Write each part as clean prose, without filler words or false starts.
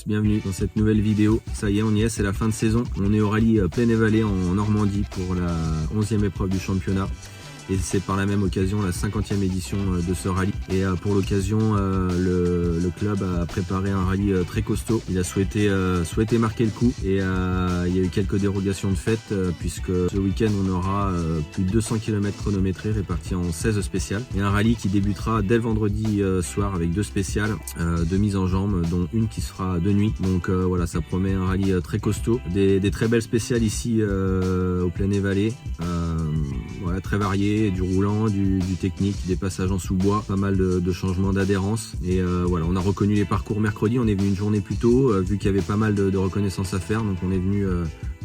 tous, bienvenue dans cette nouvelle vidéo. Ça y est, on y est, c'est la fin de saison. On est au rallye Plaine-et-Vallée en Normandie pour la 11e épreuve du championnat. Et c'est par la même occasion la 50e édition de ce rallye. Et pour l'occasion, le club a préparé un rallye très costaud. Il a souhaité marquer le coup et il y a eu quelques dérogations de fait puisque ce week-end on aura plus de 200 km chronométrés répartis en 16 spéciales. Et un rallye qui débutera dès le vendredi soir avec 2 spéciales de mise en jambe, dont une qui sera de nuit. Donc voilà, ça promet un rallye très costaud. Des très belles spéciales ici au Plaine-et-Vallée. Voilà, très variées. Du roulant, du technique, des passages en sous-bois, pas mal de changements d'adhérence. Et voilà, on a reconnu les parcours mercredi, on est venu une journée plus tôt, vu qu'il y avait pas mal de reconnaissances à faire, donc on est venu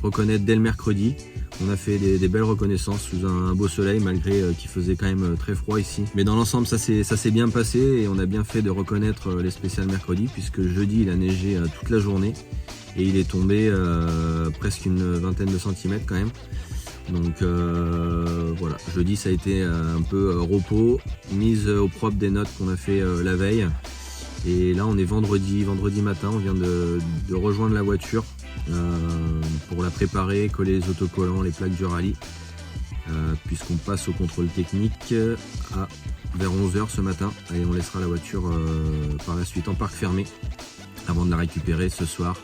reconnaître dès le mercredi. On a fait des belles reconnaissances sous un beau soleil, malgré qu'il faisait quand même très froid ici. Mais dans l'ensemble, ça s'est bien passé et on a bien fait de reconnaître les spéciales mercredi, puisque jeudi, il a neigé toute la journée et il est tombé presque une vingtaine de centimètres quand même. Donc voilà, jeudi ça a été un peu repos, mise au propre des notes qu'on a fait la veille. Et là on est vendredi matin, on vient de rejoindre la voiture pour la préparer, coller les autocollants, les plaques du rallye, puisqu'on passe au contrôle technique vers 11h ce matin. Et on laissera la voiture par la suite en parc fermé avant de la récupérer ce soir.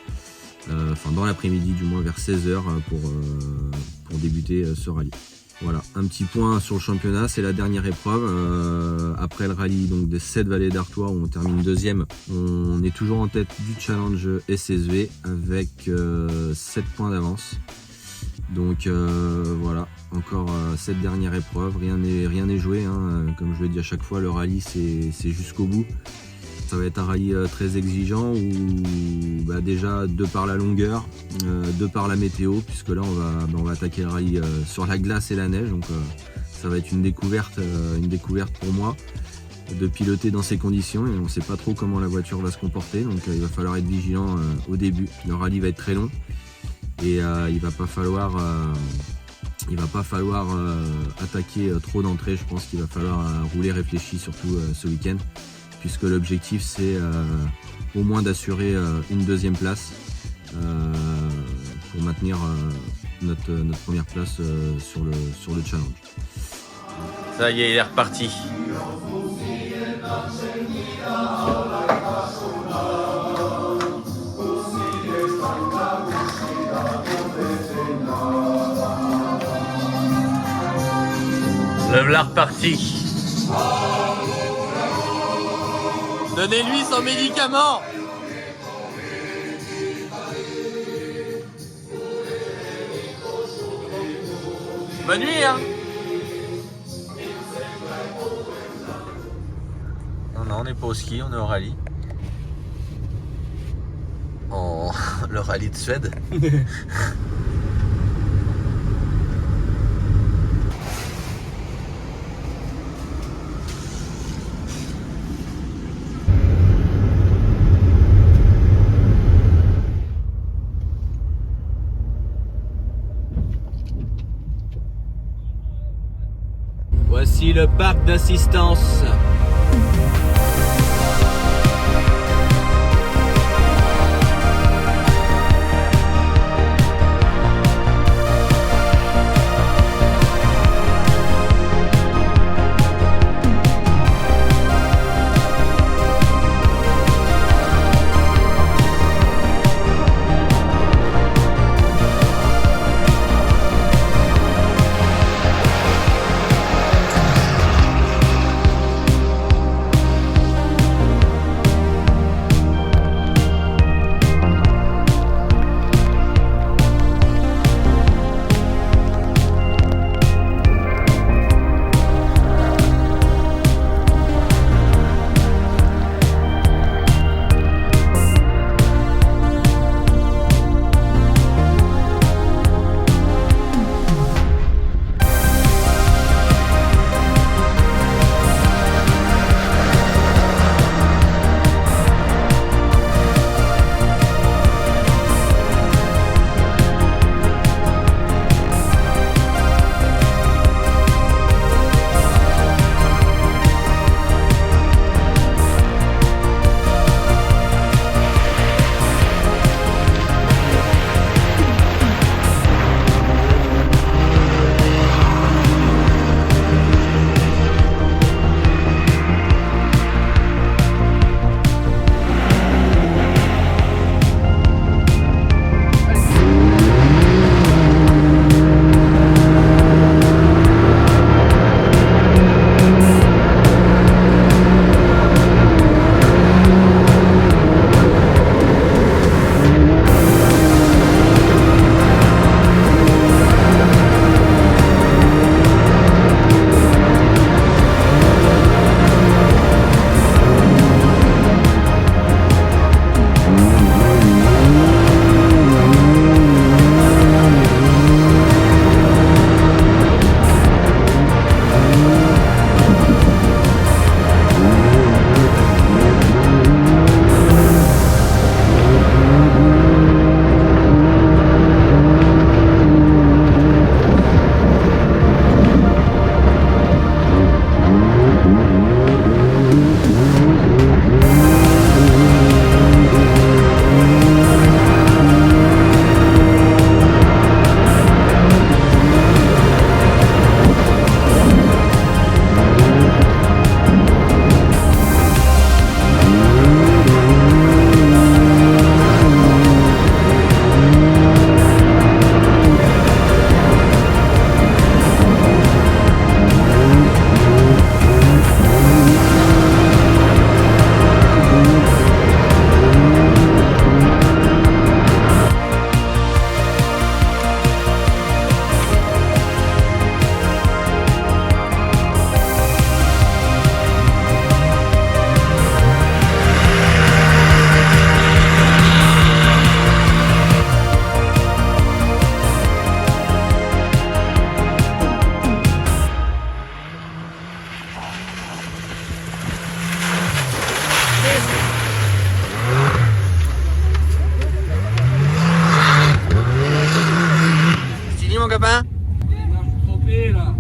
Enfin dans l'après-midi du moins vers 16h pour débuter ce rallye. Voilà, un petit point sur le championnat, c'est la dernière épreuve. Après le rallye donc des 7 vallées d'Artois où on termine 2e, on est toujours en tête du challenge SSV avec 7 points d'avance. Donc voilà, encore cette dernière épreuve, rien n'est joué, hein. Comme je le dis à chaque fois, le rallye c'est jusqu'au bout. Ça va être un rallye très exigeant où déjà de par la longueur, de par la météo, puisque là on va attaquer le rallye sur la glace et la neige, donc ça va être une découverte pour moi de piloter dans ces conditions et on ne sait pas trop comment la voiture va se comporter, donc il va falloir être vigilant au début. Le rallye va être très long et il va pas falloir attaquer trop d'entrées. Je pense qu'il va falloir rouler réfléchi surtout ce week-end, puisque l'objectif c'est au moins d'assurer une 2e place pour maintenir notre première place sur le challenge. Ça y est, il est reparti. Le voilà reparti. Donnez-lui son médicament. Bonne nuit, hein. Non, on n'est pas au ski, on est au rallye. Le rallye de Suède. Voici le parc d'assistance. copain? Je suis trompé là.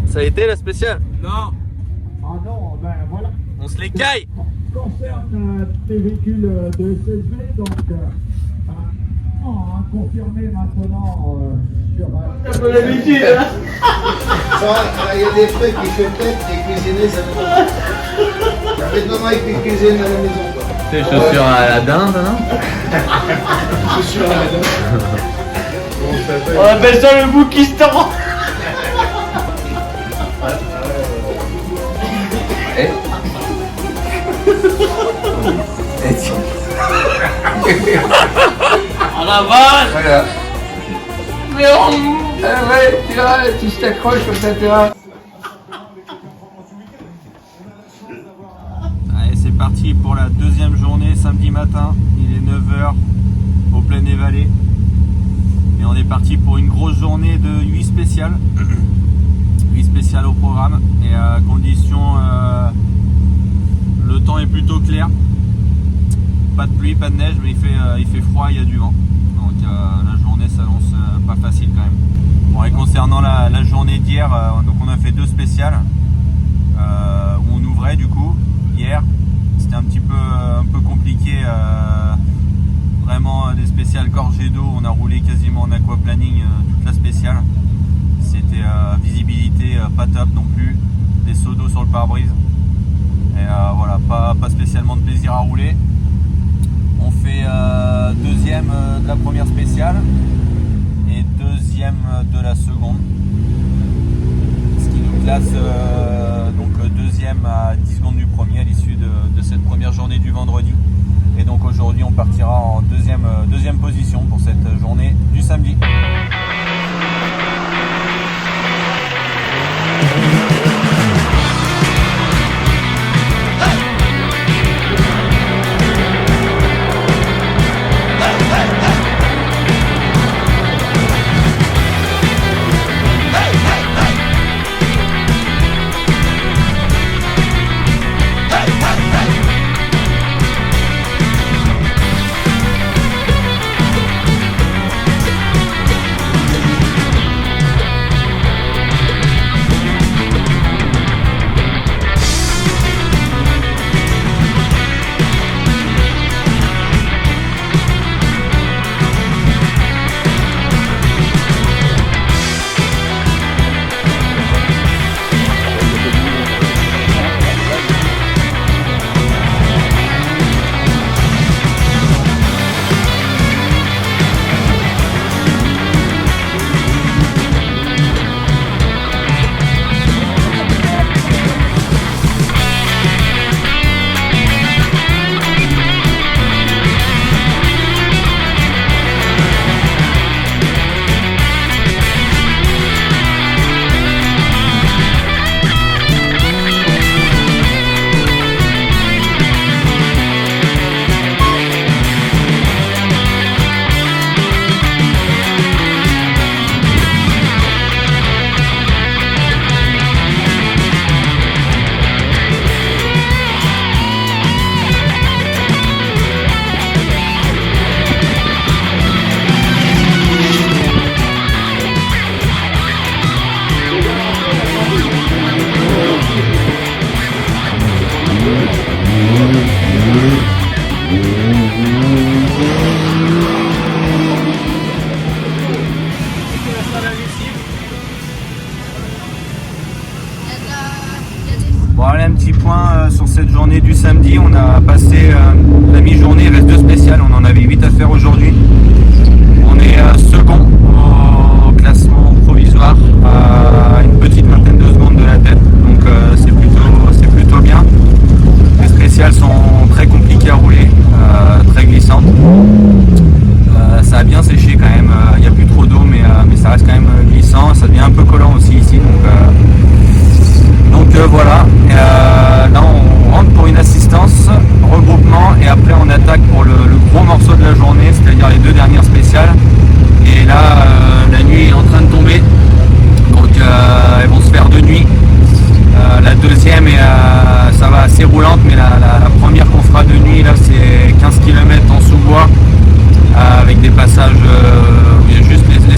Ça a été la spéciale? Non. Ah non, ben voilà. On se les caille. Concerne tes véhicules de SSV, donc confirmé maintenant sur... Comme d'habitude, hein. Il y a des trucs qui fait peut-être et cuisiner, ça me... Ça fait 2 mois que tu cuisines à la maison, quoi. Tes chaussures à la dinde, non? Chaussures à la maison. On appelle ça le Boukistan. À la vache. Voilà. Mais ouais, tu vois, tu t'accroches comme ça, tu vois. Allez, c'est parti pour la deuxième journée, samedi matin. Il est 9h au Plaine-et-Vallée. Et on est parti pour une grosse journée de 8 spéciales. 8 spéciales au programme. Et à condition, le temps est plutôt clair. Pas de pluie, pas de neige, mais il fait froid, il y a du vent. Donc la journée s'annonce pas facile quand même. Bon, et concernant la journée d'hier, donc on a fait 2 spéciales où on ouvrait du coup hier. C'était un peu compliqué, vraiment des spéciales gorgées d'eau. On a roulé quasiment en aquaplaning toute la spéciale. C'était visibilité pas top non plus, des seaux d'eau sur le pare-brise. Et voilà, pas spécialement de plaisir à rouler. On fait deuxième de la première spéciale et deuxième de la seconde. Ce qui nous classe donc deuxième à 10 secondes du premier à l'issue de cette première journée du vendredi. Et donc aujourd'hui on partira en deuxième position pour cette journée du samedi. Bon, allez, un petit point sur cette journée du samedi. On a passé la mi-journée, il reste 2 spéciales. On en avait 8 à faire aujourd'hui. On est second au classement provisoire, à une petite vingtaine de secondes de la tête. Donc c'est plutôt bien. Les spéciales sont très compliquées à rouler, très glissantes. Ça a bien séché quand même. Il n'y a plus trop d'eau, mais ça reste quand même glissant. Ça devient un peu collant aussi ici. Donc voilà, là on rentre pour une assistance, regroupement, et après on attaque pour le gros morceau de la journée, c'est-à-dire les 2 dernières spéciales. Et là la nuit est en train de tomber, donc elles vont se faire de nuit. La deuxième ça va assez roulante, mais la première qu'on fera de nuit là, c'est 15 km en sous-bois, avec des passages où il y a juste les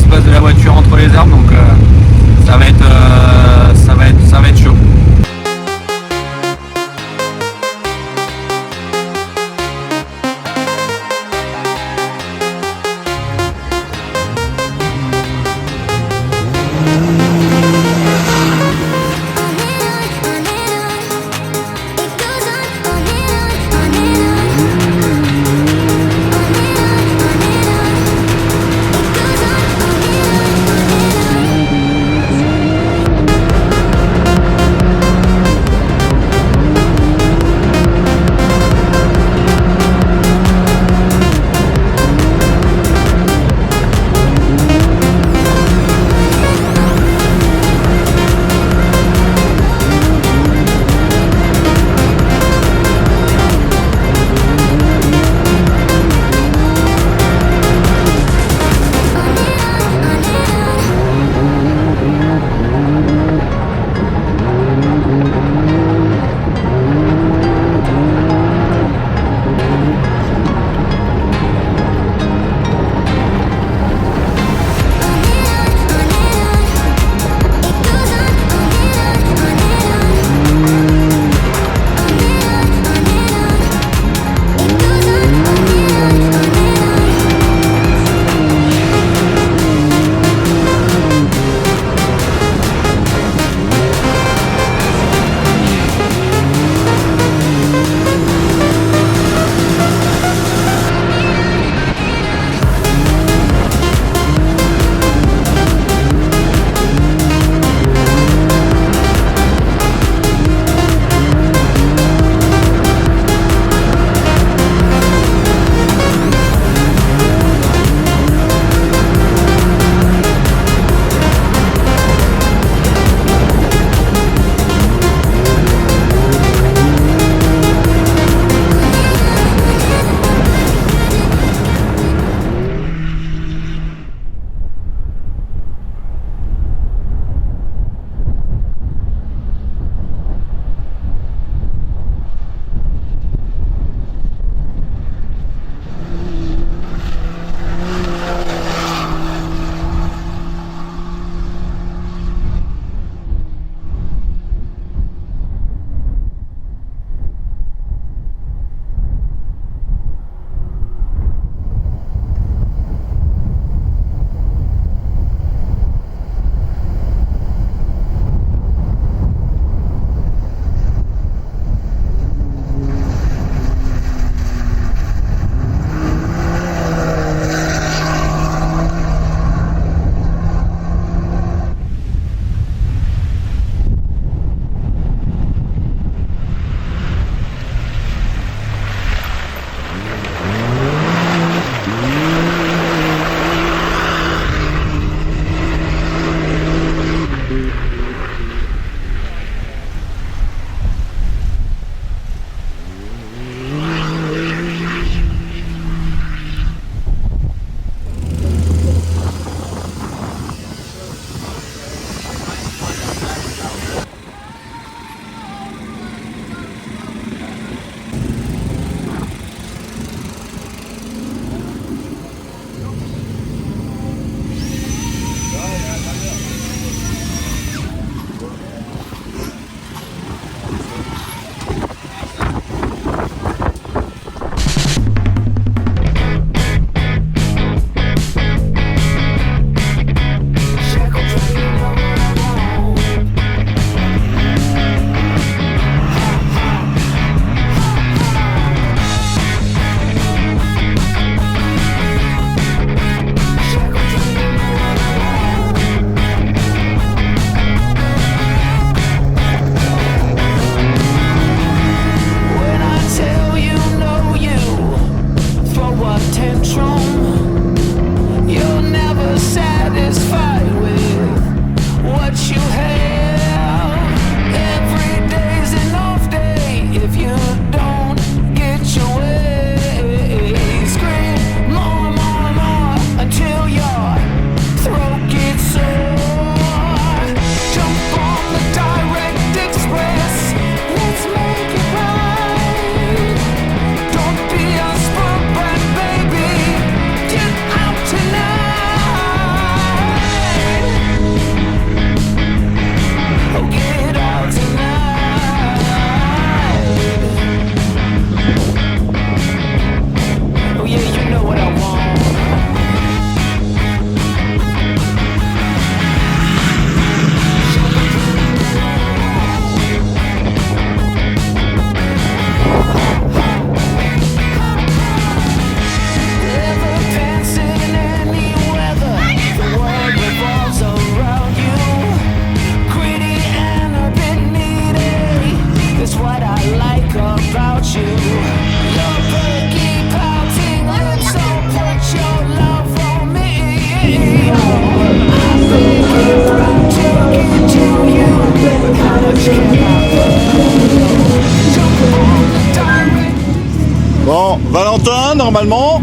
Bon, Valentin, normalement,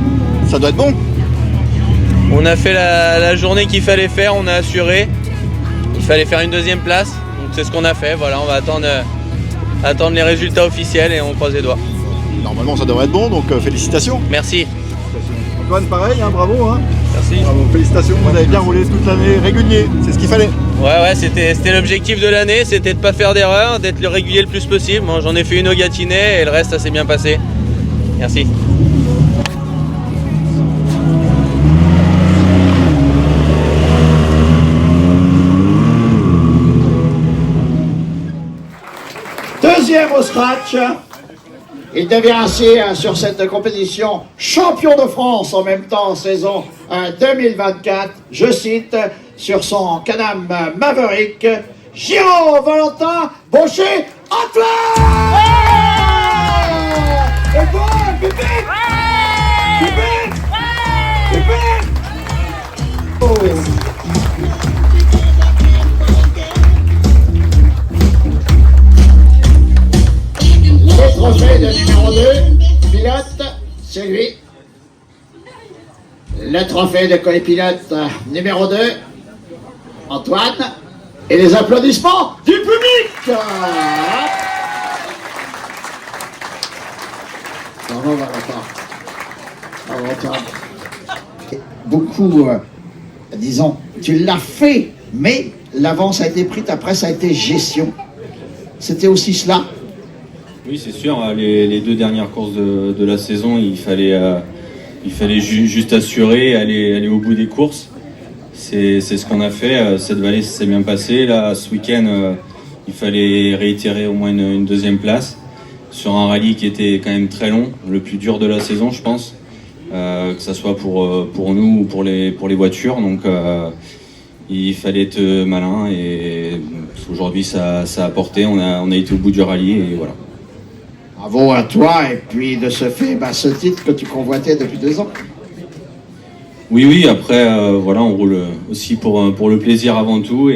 ça doit être bon. On a fait la journée qu'il fallait faire, on a assuré. Il fallait faire une deuxième place, donc c'est ce qu'on a fait. Voilà, on va attendre les résultats officiels et on croise les doigts. Normalement, ça devrait être bon, donc félicitations. Merci. Antoine, pareil, hein, bravo. Hein. Merci. Bravo, félicitations, vous avez bien roulé toute l'année, régulier, c'est ce qu'il fallait. Ouais, c'était l'objectif de l'année, c'était de ne pas faire d'erreur, d'être le régulier le plus possible. Bon, j'en ai fait une au Gâtinais et le reste, ça s'est bien passé. Merci. Deuxième au scratch. Il devient ainsi sur cette compétition champion de France en même temps en saison 2024. Je cite sur son Can-Am Maverick, Giraud Valentin Baucher Antoine. Et bon, pépé, pépé, pépé. Oh. Le trophée de numéro 2, pilote, c'est lui. Le trophée de copilote numéro 2, Antoine. Et les applaudissements du public. Bravo Valentin. Bravo Antoine. Beaucoup, disons, tu l'as fait, mais l'avance a été prise, après ça a été gestion. C'était aussi cela. Oui, c'est sûr. Les deux dernières courses de la saison, il fallait juste assurer, aller au bout des courses. C'est ce qu'on a fait. Cette vallée, ça s'est bien passé. Là, ce week-end, il fallait réitérer au moins une deuxième place sur un rallye qui était quand même très long, le plus dur de la saison, je pense, que ça soit pour nous ou pour les voitures. Donc, il fallait être malin et aujourd'hui, ça a porté. On a été au bout du rallye et voilà. Bravo à toi, et puis de ce fait, ce titre que tu convoitais depuis 2 ans. Oui, après, voilà, on roule aussi pour le plaisir avant tout,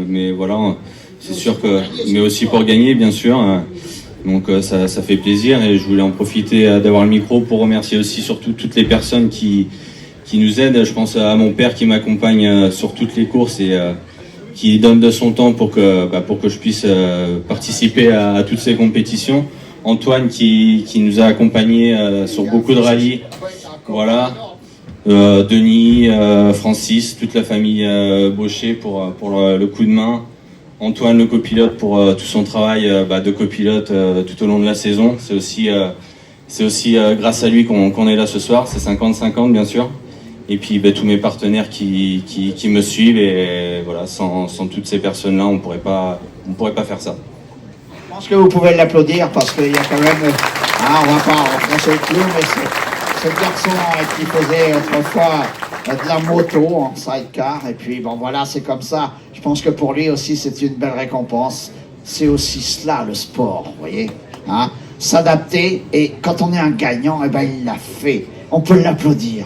mais voilà, c'est sûr que, mais aussi pour gagner, bien sûr. Donc ça fait plaisir et je voulais en profiter d'avoir le micro pour remercier aussi surtout toutes les personnes qui nous aident. Je pense à mon père qui m'accompagne sur toutes les courses et qui donne de son temps pour que je puisse participer à toutes ces compétitions. Antoine qui nous a accompagnés sur beaucoup de rallyes, voilà. Denis, Francis, toute la famille Baucher pour le coup de main. Antoine le copilote pour tout son travail de copilote tout au long de la saison. C'est aussi grâce à lui qu'on est là ce soir. C'est 50-50 bien sûr. Et puis tous mes partenaires qui me suivent et voilà, sans toutes ces personnes-là, on pourrait pas faire ça. Je pense que vous pouvez l'applaudir parce qu'il y a quand même, on va pas enfoncer le clou, mais ce garçon qui faisait autrefois de la moto en sidecar, et puis bon voilà, c'est comme ça. Je pense que pour lui aussi c'est une belle récompense. C'est aussi cela le sport, vous voyez, s'adapter, et quand on est un gagnant, il l'a fait. On peut l'applaudir.